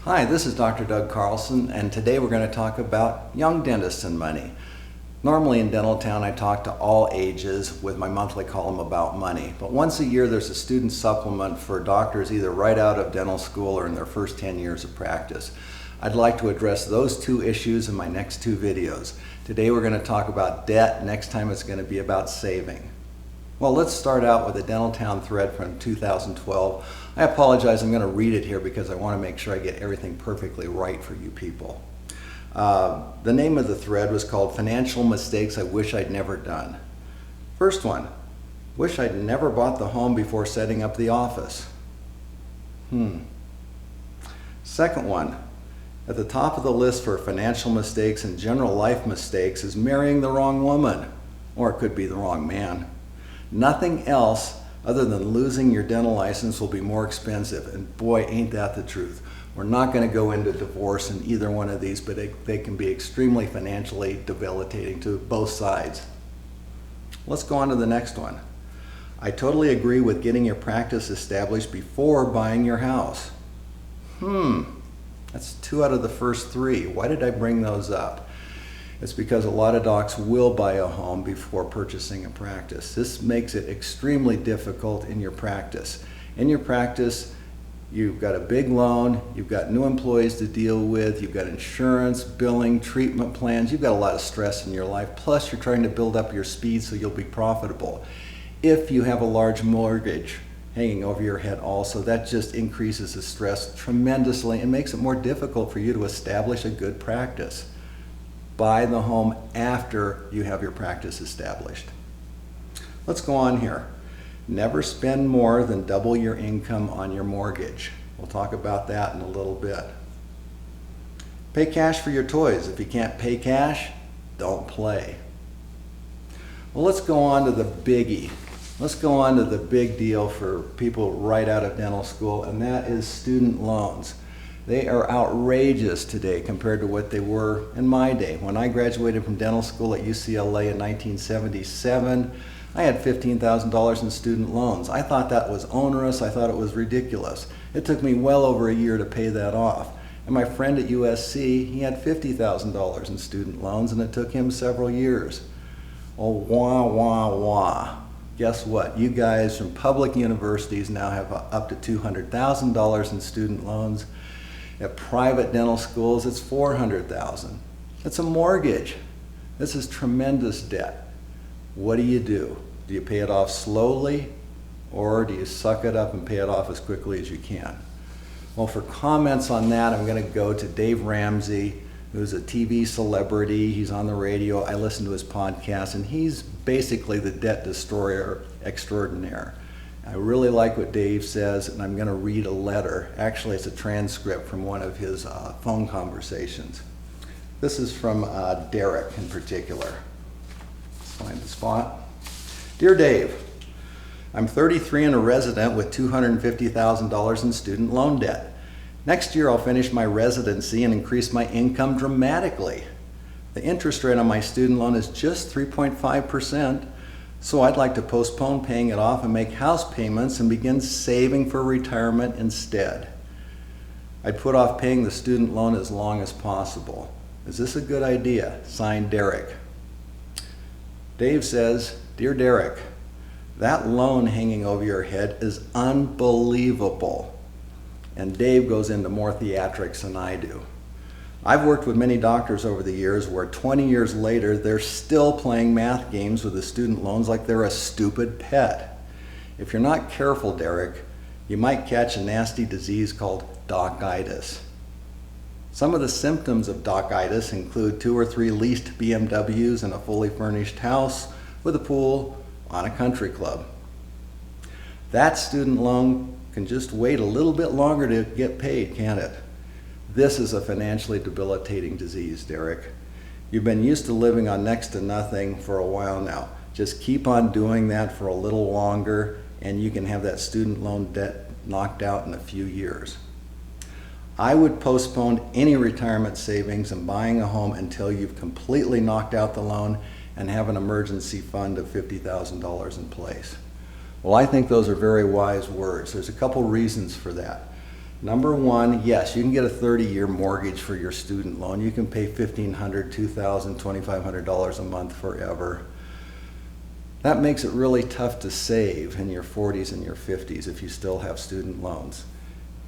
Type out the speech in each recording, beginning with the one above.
Hi, this is Dr. Doug Carlson, and today we're going to talk about young dentists and money. Normally in Dentaltown, I talk to all ages with my monthly column about money, but once a year there's a student supplement for doctors either right out of dental school or in their first 10 years of practice. I'd like to address those two issues in my next two videos. Today we're going to talk about debt, next time it's going to be about saving. Well, let's start out with a Dentaltown thread from 2012. I apologize, I'm going to read it here because I want to make sure I get everything perfectly right for you people. The name of the thread was called Financial Mistakes I Wish I'd Never Done. First one, wish I'd never bought the home before setting up the office. Second one, at the top of the list for financial mistakes and general life mistakes is marrying the wrong woman, or it could be the wrong man. Nothing else other than losing your dental license will be more expensive, and boy, ain't that the truth. We're not going to go into divorce in either one of these, but they can be extremely financially debilitating to both sides. Let's go on to the next one. I totally agree with getting your practice established before buying your house. That's two out of the first three. Why did I bring those up? It's because a lot of docs will buy a home before purchasing a practice. This makes it extremely difficult in your practice. In your practice, you've got a big loan, you've got new employees to deal with, you've got insurance, billing, treatment plans, you've got a lot of stress in your life, plus you're trying to build up your speed so you'll be profitable. If you have a large mortgage hanging over your head also, that just increases the stress tremendously and makes it more difficult for you to establish a good practice. Buy the home after you have your practice established. Let's go on here. Never spend more than double your income on your mortgage. We'll talk about that in a little bit. Pay cash for your toys. If you can't pay cash, don't play. Well, let's go on to the biggie. Let's go on to the big deal for people right out of dental school, and that is student loans. They are outrageous today compared to what they were in my day. When I graduated from dental school at UCLA in 1977, I had $15,000 in student loans. I thought that was onerous. I thought it was ridiculous. It took me well over a year to pay that off. And my friend at USC, he had $50,000 in student loans, and it took him several years. Oh, wah, wah, wah. Guess what? You guys from public universities now have up to $200,000 in student loans. At private dental schools, it's $400,000. It's a mortgage. This is tremendous debt. What do? Do you pay it off slowly, or do you suck it up and pay it off as quickly as you can? Well, for comments on that, I'm going to go to Dave Ramsey, who's a TV celebrity. He's on the radio. I listen to his podcast, and he's basically the debt destroyer extraordinaire. I really like what Dave says, and I'm going to read a letter. Actually, it's a transcript from one of his phone conversations. This is from Derek in particular. Let's find the spot. Dear Dave, I'm 33 and a resident with $250,000 in student loan debt. Next year, I'll finish my residency and increase my income dramatically. The interest rate on my student loan is just 3.5%. So I'd like to postpone paying it off and make house payments and begin saving for retirement instead. I'd put off paying the student loan as long as possible. Is this a good idea? Signed, Derek. Dave says, Dear Derek, that loan hanging over your head is unbelievable. And Dave goes into more theatrics than I do. I've worked with many doctors over the years where 20 years later, they're still playing math games with the student loans like they're a stupid pet. If you're not careful, Derek, you might catch a nasty disease called docitis. Some of the symptoms of docitis include 2 or 3 leased BMWs and a fully furnished house with a pool on a country club. That student loan can just wait a little bit longer to get paid, can't it? This is a financially debilitating disease, Derek. You've been used to living on next to nothing for a while now. Just keep on doing that for a little longer, and you can have that student loan debt knocked out in a few years. I would postpone any retirement savings and buying a home until you've completely knocked out the loan and have an emergency fund of $50,000 in place. Well, I think those are very wise words. There's a couple reasons for that. Number one, yes, you can get a 30-year mortgage for your student loan. You can pay $1,500, $2,000, $2,500 a month forever. That makes it really tough to save in your 40s and your 50s if you still have student loans.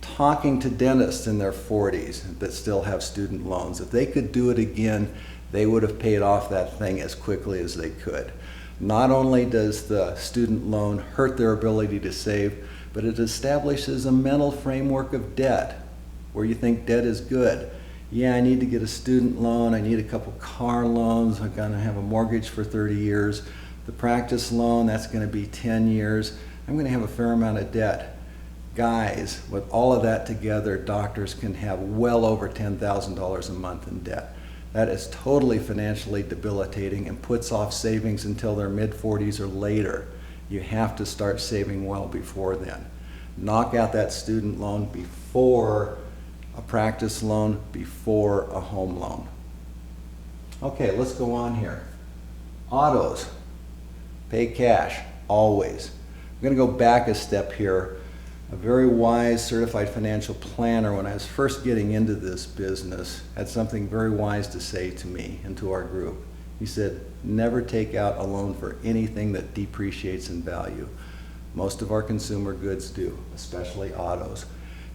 Talking to dentists in their 40s that still have student loans, if they could do it again, they would have paid off that thing as quickly as they could. Not only does the student loan hurt their ability to save, but it establishes a mental framework of debt where you think debt is good. Yeah, I need to get a student loan, I need a couple car loans, I'm gonna have a mortgage for 30 years. The practice loan, that's gonna be 10 years. I'm gonna have a fair amount of debt. Guys, with all of that together, doctors can have well over $10,000 a month in debt. That is totally financially debilitating and puts off savings until their mid-40s or later. You have to start saving well before then. Knock out that student loan before a practice loan, before a home loan. Okay, let's go on here. Autos, pay cash, always. I'm gonna go back a step here. A very wise certified financial planner, when I was first getting into this business, had something very wise to say to me and to our group. He said, never take out a loan for anything that depreciates in value. Most of our consumer goods do, especially autos.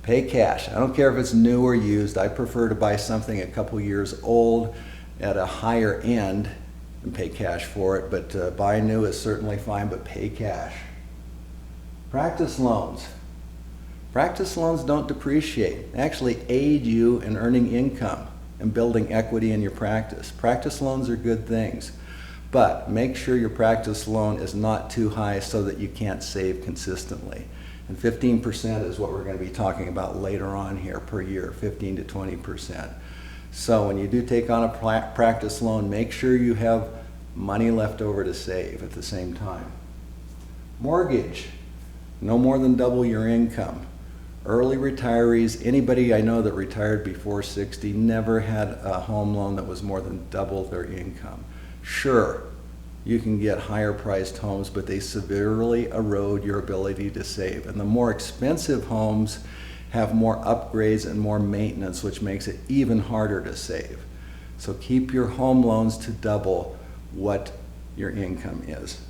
Pay cash. I don't care if it's new or used. I prefer to buy something a couple years old at a higher end and pay cash for it, but buy new is certainly fine, but pay cash. Practice loans. Practice loans don't depreciate. They actually aid you in earning income and building equity in your practice. Practice loans are good things, but make sure your practice loan is not too high so that you can't save consistently. And 15% is what we're going to be talking about later on here per year, 15 to 20%. So when you do take on a practice loan, make sure you have money left over to save at the same time. Mortgage, no more than double your income. Early retirees, anybody I know that retired before 60 never had a home loan that was more than double their income. Sure, you can get higher priced homes, but they severely erode your ability to save. And the more expensive homes have more upgrades and more maintenance, which makes it even harder to save. So keep your home loans to double what your income is.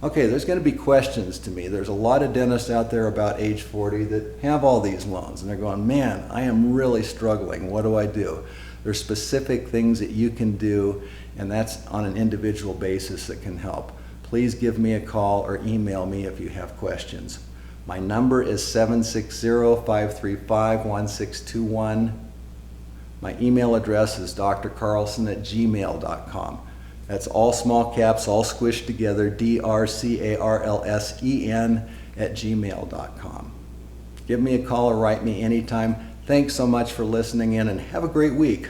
Okay, there's going to be questions to me. There's a lot of dentists out there about age 40 that have all these loans, and they're going, man, I am really struggling. What do I do? There's specific things that you can do, and that's on an individual basis that can help. Please give me a call or email me if you have questions. My number is 760-535-1621. My email address is drcarlson@gmail.com. That's all small caps, all squished together, drcarlsen@gmail.com. Give me a call or write me anytime. Thanks so much for listening in, and have a great week.